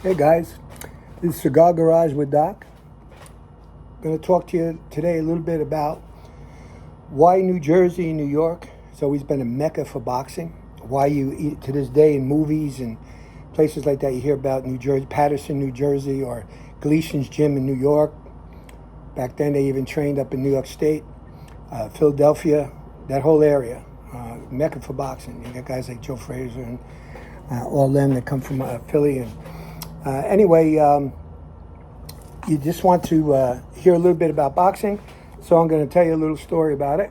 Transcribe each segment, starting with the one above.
Hey guys, this is Cigar Garage with Doc. I'm going to talk to you today a little bit about why New Jersey and New York has always been a mecca for boxing. Why to this day in movies and places like that, you hear about New Jersey, Patterson, New Jersey, or Gleason's Gym in New York. Back then they even trained up in New York State, Philadelphia, that whole area, mecca for boxing. You got guys like Joe Frazier and all them that come from Philly. And anyway, you just want to hear a little bit about boxing, so I'm going to tell you a little story about it.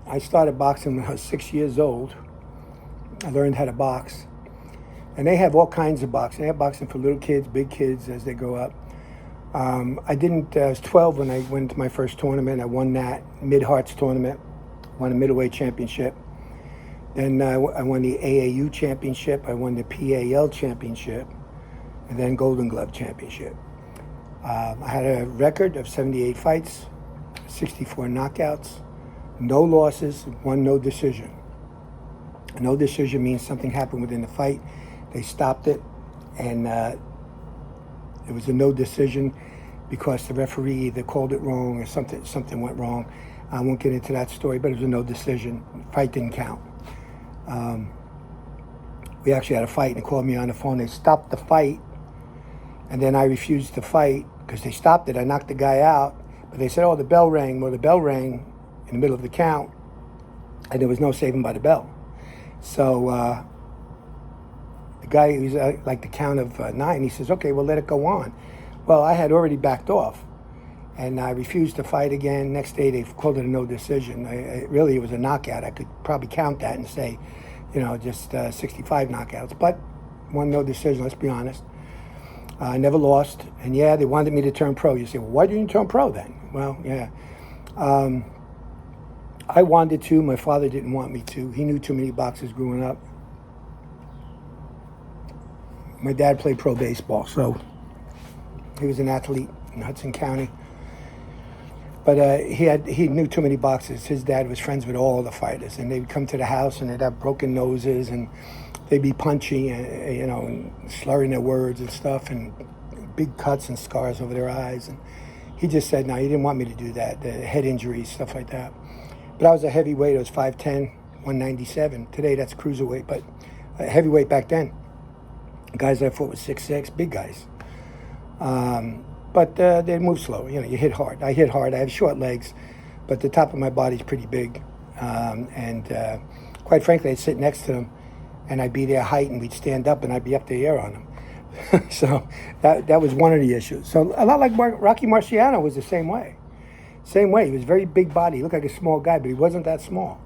I started boxing when I was 6 years old. I learned how to box. And they have all kinds of boxing. They have boxing for little kids, big kids as they grow up. I was 12 when I went to my first tournament. I won that Mid-Hearts tournament, won a middleweight championship. Then I won the AAU championship. I won the PAL championship, and then Golden Glove championship. I had a record of 78 fights, 64 knockouts, no losses, one no decision. A no decision means something happened within the fight. They stopped it, and it was a no decision because the referee either called it wrong or something went wrong. I won't get into that story, but it was a no decision. Fight didn't count. We actually had a fight, and they called me on the phone. They stopped the fight, and then I refused to fight because they stopped it. I knocked the guy out, but they said, oh, the bell rang. Well, the bell rang in the middle of the count, and there was no saving by the bell. So the guy, he was like the count of 9, he says, okay, well, let it go on. Well, I had already backed off, and I refused to fight again. Next day, they called it a no decision. It was a knockout. I could probably count that and say, just 65 knockouts. But one no decision, let's be honest. I never lost. And yeah, they wanted me to turn pro. You say, well, why didn't you turn pro then? Well, yeah. I wanted to. My father didn't want me to. He knew too many boxers growing up. My dad played pro baseball, so he was an athlete in Hudson County. But he knew too many boxers. His dad was friends with all the fighters, and they'd come to the house and they'd have broken noses, and they'd be punchy, and slurring their words and stuff, and big cuts and scars over their eyes. And he just said, no, he didn't want me to do that. The head injuries, stuff like that. But I was a heavyweight. I was 5'10", 197. Today that's cruiserweight, but heavyweight back then. Guys I fought was 6'6", big guys. But they move slow. You hit hard. I hit hard. I have short legs, but the top of my body's pretty big. And quite frankly, I'd sit next to them, and I'd be their height, and we'd stand up, and I'd be up the air on them. So that was one of the issues. So a lot like Rocky Marciano was the same way. Same way. He was very big body. He looked like a small guy, but he wasn't that small.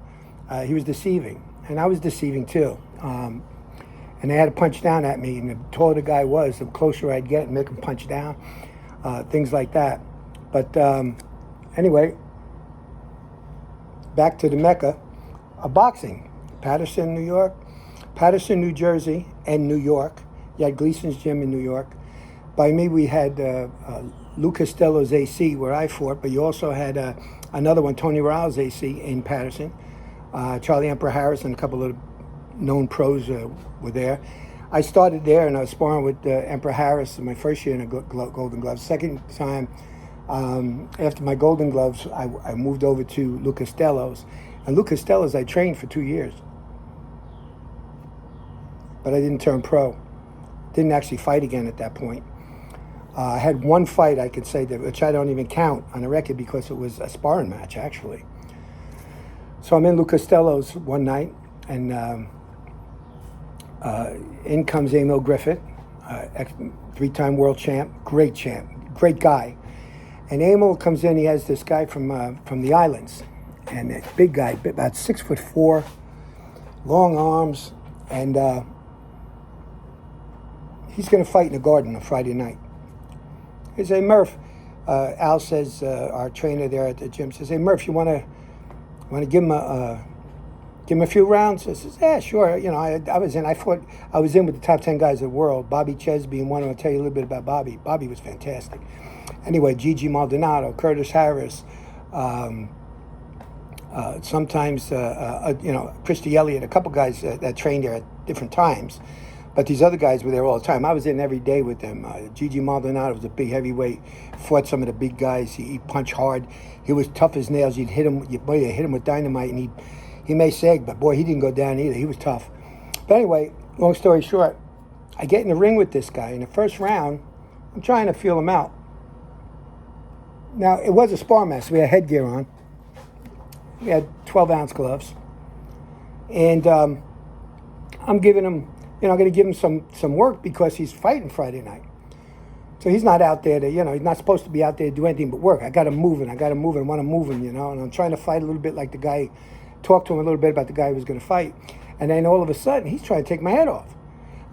He was deceiving, and I was deceiving too. And they had to punch down at me, and the taller the guy was, the closer I'd get and make him punch down. Things like that. But anyway, back to the Mecca of boxing. Patterson, New York, Patterson, New Jersey, and New York. You had Gleason's Gym in New York. By me, we had Lou Costello's AC, where I fought, but you also had another one, Tony Rao's AC in Patterson. Charlie Emperor Harris and a couple of known pros were there. I started there, and I was sparring with Emperor Harris in my first year in a Golden Gloves. Second time, after my Golden Gloves, I moved over to Lou Costello's. And Lou Costello's I trained for 2 years. But I didn't turn pro. Didn't actually fight again at that point. I had one fight, I could say, which I don't even count on the record because it was a sparring match, actually. So I'm in Lou Costello's one night, and in comes Emil Griffith, 3-time world champ, great guy. And Emil comes in, he has this guy from the islands, and a big guy, about 6'4", long arms, and he's going to fight in the Garden on Friday night. He says, hey, Murph, Al says, our trainer there at the gym says, hey, Murph, you want to give him a few rounds? I says, yeah, sure. I was in with the top 10 guys of the world. Bobby Ches being one. I'll tell you a little bit about Bobby. Bobby was fantastic. Anyway, Gigi Maldonado, Curtis Harris, sometimes, Christy Elliott, a couple guys that trained there at different times. But these other guys were there all the time. I was in every day with them. Gigi Maldonado was a big heavyweight. Fought some of the big guys. He punched hard. He was tough as nails. You'd hit him. You hit him with dynamite, and he may sag, but boy, he didn't go down either. He was tough. But anyway, long story short, I get in the ring with this guy. In the first round, I'm trying to feel him out. Now, it was a spar match. We had headgear on. We had 12-ounce gloves. And I'm giving him, I'm going to give him some work because he's fighting Friday night. So he's not out there to, he's not supposed to be out there to do anything but work. I got him moving. I want him moving, and I'm trying to fight a little bit like the guy, talk to him a little bit about the guy who was going to fight. And then all of a sudden, he's trying to take my head off.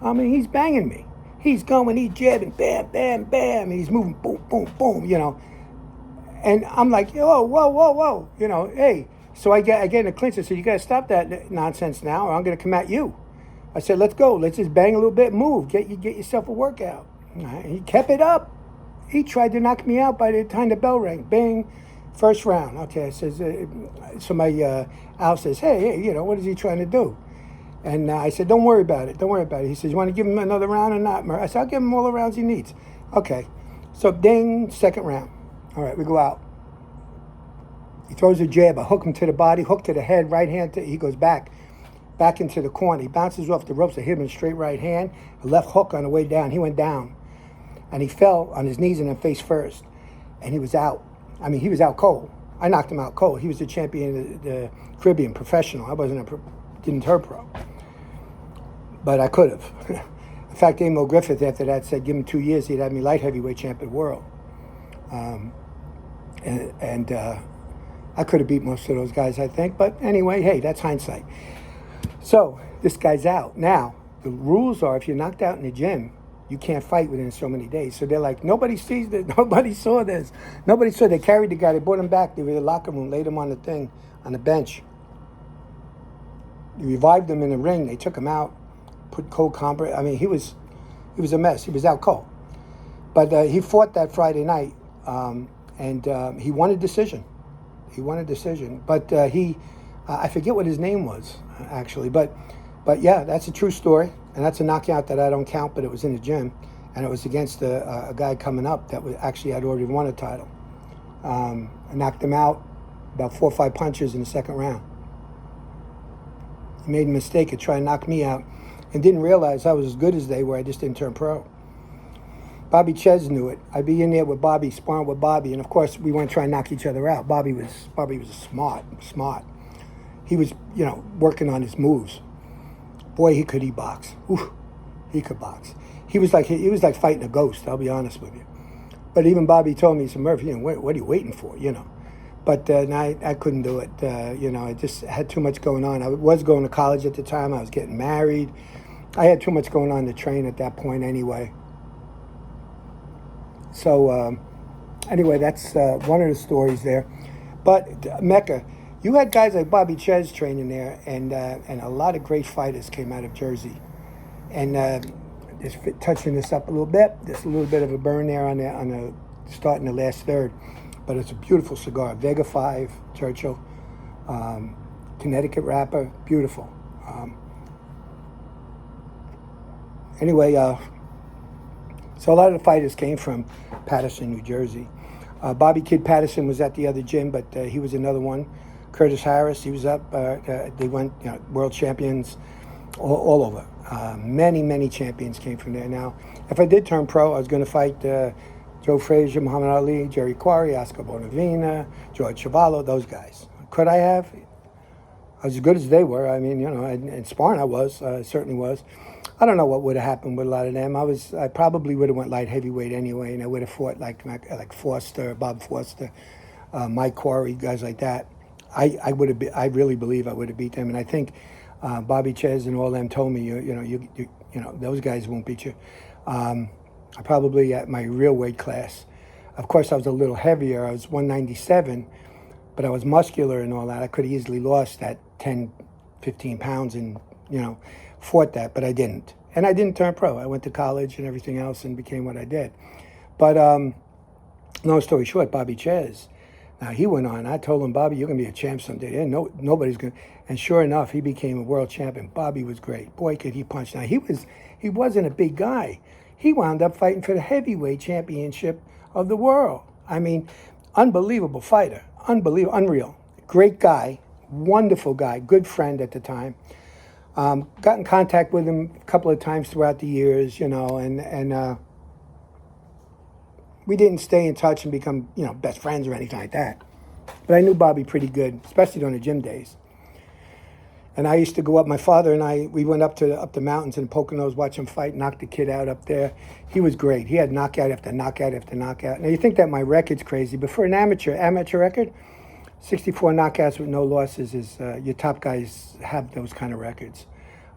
I mean, he's banging me. He's going, he's jabbing, bam, bam, bam. And he's moving, boom, boom, boom, And I'm like, whoa, hey. So I get in a clinch. I said, you got to stop that nonsense now, or I'm going to come at you. I said, let's go. Let's just bang a little bit, move. Get yourself a workout. He kept it up. He tried to knock me out by the time the bell rang. Bang. First round. Okay, I says, so my Al says, hey, what is he trying to do? And I said, don't worry about it. He says, you want to give him another round or not? I said, I'll give him all the rounds he needs. Okay. So ding, second round. All right, we go out. He throws a jab. I hook him to the body, hook to the head, right hand. He goes back into the corner. He bounces off the ropes. I hit him in straight right hand. A left hook on the way down. He went down. And he fell on his knees and then face first. And he was out. I mean, he was out cold. I knocked him out cold. He was the champion of the Caribbean, professional. I didn't turn pro. But I could have. In fact, Emil Griffith, after that, said give him 2 years, he'd have me light heavyweight champion of the world. And I could have beat most of those guys, I think. But anyway, hey, that's hindsight. So this guy's out. Now, the rules are if you're knocked out in the gym, you can't fight within so many days. So they're like, nobody sees this. Nobody saw this. Nobody saw. They carried the guy. They brought him back. They were in the locker room, laid him on the thing, on the bench. They revived him in the ring. They took him out, put cold compress. I mean, he was a mess. He was out cold. But he fought that Friday night, and he won a decision. But I forget what his name was, actually. But yeah, that's a true story. And that's a knockout that I don't count, but it was in the gym. And it was against a guy coming up that had already won a title. I knocked him out about 4 or 5 punches in the second round. He made a mistake of trying to knock me out and didn't realize I was as good as they were. I just didn't turn pro. Bobby Ches knew it. I'd be in there with Bobby, sparring with Bobby, and of course we weren't trying to knock each other out. Bobby was smart. He was, working on his moves. Boy, he could box. Ooh, he could box. He was like fighting a ghost. I'll be honest with you. But even Bobby told me, he said, Murphy, what are you waiting for? But I couldn't do it. I just had too much going on. I was going to college at the time. I was getting married. I had too much going on to train at that point anyway. So anyway, that's one of the stories there. But Mecca, you had guys like Bobby Ches training there, and a lot of great fighters came out of Jersey. And just touching this up a little bit, just a little bit of a burn there on the starting the last third. But it's a beautiful cigar. Vega 5, Churchill, Connecticut wrapper, beautiful. Anyway, so a lot of the fighters came from Patterson, New Jersey. Bobby Kid Patterson was at the other gym, but he was another one. Curtis Harris, he was up. They went world champions all over. Many champions came from there. Now, if I did turn pro, I was going to fight Joe Frazier, Muhammad Ali, Jerry Quarry, Oscar Bonavina, George Chuvalo, those guys. Could I have? I was as good as they were. I mean, in sparring I was, certainly was. I don't know what would have happened with a lot of them. I probably would have went light heavyweight anyway, and I would have fought like Foster, Bob Foster, Mike Quarry, guys like that. I really believe I would have beat them, and I think Bobby Ches and all them told me, those guys won't beat you. I probably at my real weight class. Of course, I was a little heavier. I was 197, but I was muscular and all that. I could have easily lost that 10, 15 pounds and, fought that, but I didn't. And I didn't turn pro. I went to college and everything else and became what I did. But long story short, Bobby Ches, now he went on. I told him, Bobby, you're going to be a champ someday. Nobody's going to. And sure enough, he became a world champion. Bobby was great. Boy, could he punch. Now, he wasn't a big guy. He wound up fighting for the heavyweight championship of the world. I mean, unbelievable fighter. Unbelievable, unreal. Great guy, wonderful guy, good friend at the time. Got in contact with him a couple of times throughout the years, and we didn't stay in touch and become, best friends or anything like that. But I knew Bobby pretty good, especially during the gym days. And I used to go up, my father and we went up the mountains in Poconos, watch him fight, knock the kid out up there. He was great. He had knockout after knockout after knockout. Now, you think that my record's crazy, but for an amateur record, 64 knockouts with no losses is, your top guys have those kind of records.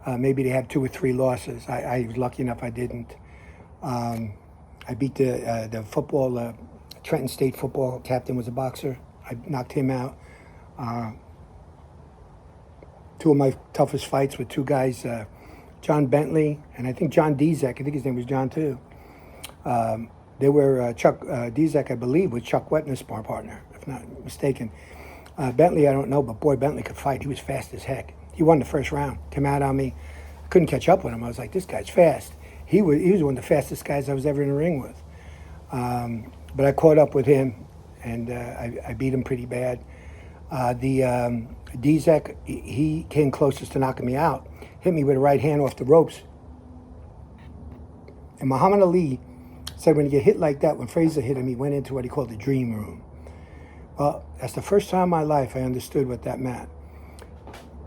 Maybe they have 2 or 3 losses. I was lucky enough I didn't. I beat the football, Trenton State football captain was a boxer. I knocked him out. 2 of my toughest fights with 2 guys, John Bentley and I think John Dezek. I think his name was John too. They were Chuck Dezek, I believe, was Chuck Wetner's sparring partner, if not mistaken. Bentley, I don't know, but boy, Bentley could fight. He was fast as heck. He won the first round. Came out on me. I couldn't catch up with him. I was like, this guy's fast. He was one of the fastest guys I was ever in the ring with. But I caught up with him, and I beat him pretty bad. Dezek, he came closest to knocking me out. Hit me with a right hand off the ropes. And Muhammad Ali said when you get hit like that, when Frazier hit him, he went into what he called the dream room. Well, that's the first time in my life I understood what that meant.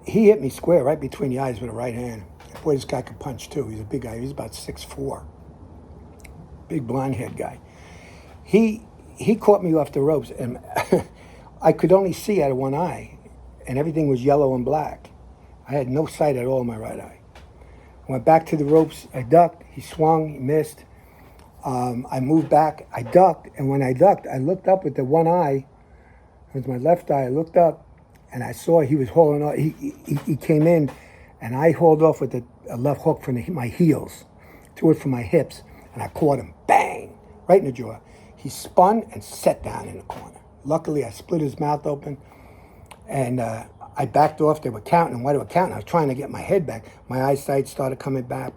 He hit me square right between the eyes with a right hand. Boy, this guy could punch too. He's a big guy. He's about 6'4". Big blonde haired guy. He caught me off the ropes, and I could only see out of one eye, and everything was yellow and black. I had no sight at all in my right eye. I went back to the ropes. I ducked. He swung. He missed. I moved back. I ducked, and when I ducked, I looked up with the one eye. It was my left eye. I looked up, and I saw he was hauling off. He came in, and I hauled off with a left hook from my heels, threw it from my hips, and I caught him. Bang! Right in the jaw. He spun and sat down in the corner. Luckily, I split his mouth open, and I backed off. They were counting, and while they were counting, I was trying to get my head back. My eyesight started coming back,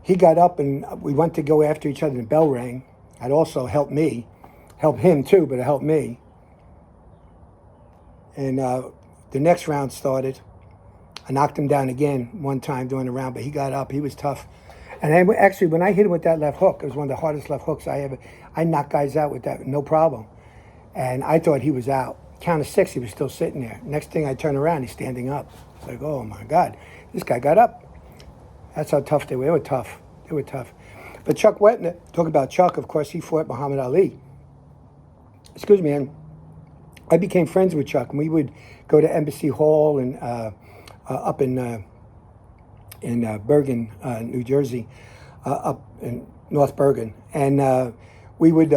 He got up, and we went to go after each other, and the bell rang. It also helped him too, but it helped me. And the next round started. I knocked him down again one time during the round, but he got up. He was tough. And actually, when I hit him with that left hook, it was one of the hardest left hooks I ever. I knocked guys out with that, no problem. And I thought he was out. Count of 6, he was still sitting there. Next thing I turn around, he's standing up. It's like, oh my God, this guy got up. That's how tough they were. They were tough. They were tough. But Chuck Wetner, talk about Chuck, of course, he fought Muhammad Ali. Excuse me, and I became friends with Chuck, and we would go to Embassy Hall and up in Bergen, New Jersey, up in North Bergen, and we would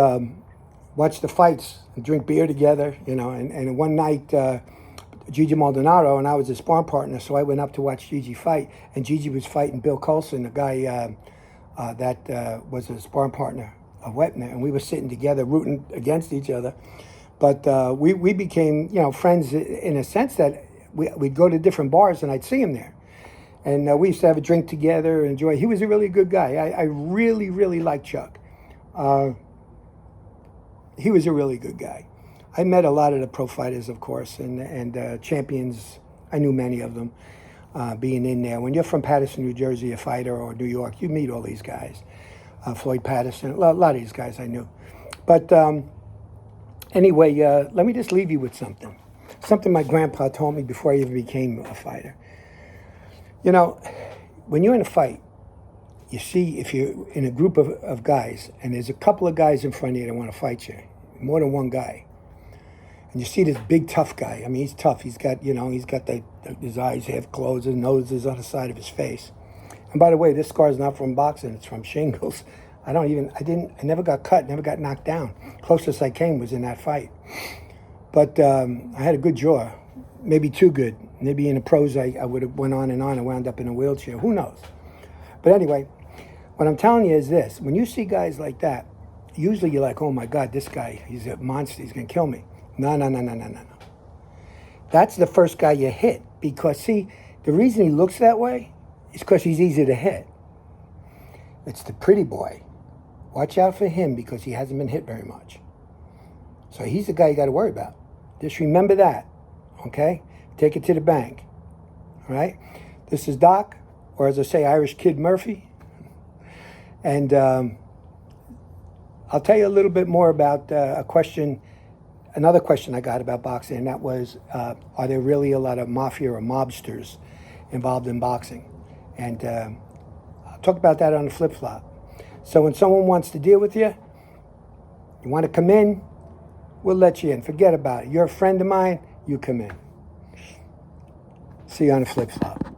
watch the fights and drink beer together, and one night Gigi Maldonado and I was a sparring partner, so I went up to watch Gigi fight, and Gigi was fighting Bill Colson, a guy that was a sparring partner of Wetner, and we were sitting together rooting against each other. But we became, friends in a sense that we'd go to different bars and I'd see him there. And we used to have a drink together and enjoy. He was a really good guy. I really, really liked Chuck. He was a really good guy. I met a lot of the pro fighters, of course, and champions. I knew many of them being in there. When you're from Patterson, New Jersey, a fighter, or New York, you meet all these guys. Floyd Patterson, a lot of these guys I knew. But anyway, let me just leave you with something. Something my grandpa told me before I even became a fighter. When you're in a fight, you see if you're in a group of guys, and there's a couple of guys in front of you that want to fight you, more than one guy. And you see this big tough guy. I mean, he's tough. He's got, his eyes half closed, his nose is on the side of his face. And by the way, this scar is not from boxing, it's from shingles. I never got cut, never got knocked down. Closest I came was in that fight. But I had a good jaw, maybe too good. Maybe in the pros I would have went on and wound up in a wheelchair. Who knows? But anyway, what I'm telling you is this. When you see guys like that, usually you're like, oh my God, this guy, he's a monster, he's going to kill me. No. That's the first guy you hit. Because, see, the reason he looks that way is because he's easy to hit. It's the pretty boy. Watch out for him because he hasn't been hit very much. So he's the guy you got to worry about. Just remember that, okay? Take it to the bank, all right? This is Doc, or as I say, Irish Kid Murphy. And I'll tell you a little bit more about another question I got about boxing, and that was, are there really a lot of mafia or mobsters involved in boxing? And I'll talk about that on the flip-flop. So when someone wants to deal with you, you want to come in, we'll let you in. Forget about it. You're a friend of mine, you come in. See you on the flip-flop.